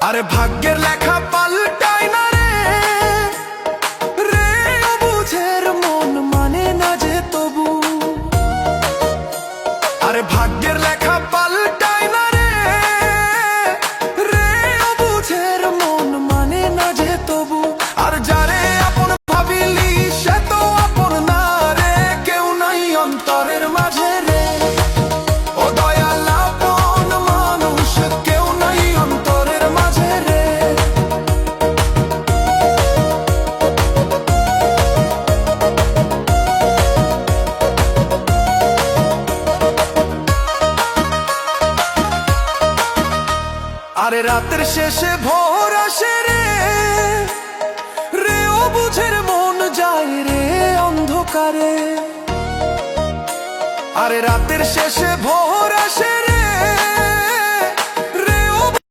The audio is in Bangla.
আরে ভাগ্যের লেখা পাল্টায় না রে, রে অবুঝের মন মানে না যে তবু। আরে ভাগ্যের লেখা পাল্টায় না রে, রে অবুঝের মন মানে না যে তবু। আর যারে আপন ভাবিলি সে তো আপন না রে, কেউ নাই অন্তরের মাঝে রে। ও দয়াল আপন মানুষ কেউ নাই অন্তরের মাঝে রে। আরে রাতের শেষে ভোর আসে রে, রে অবুঝের মন যায় রে অন্ধকারে। আরে রাতের শেষে ভোর আসে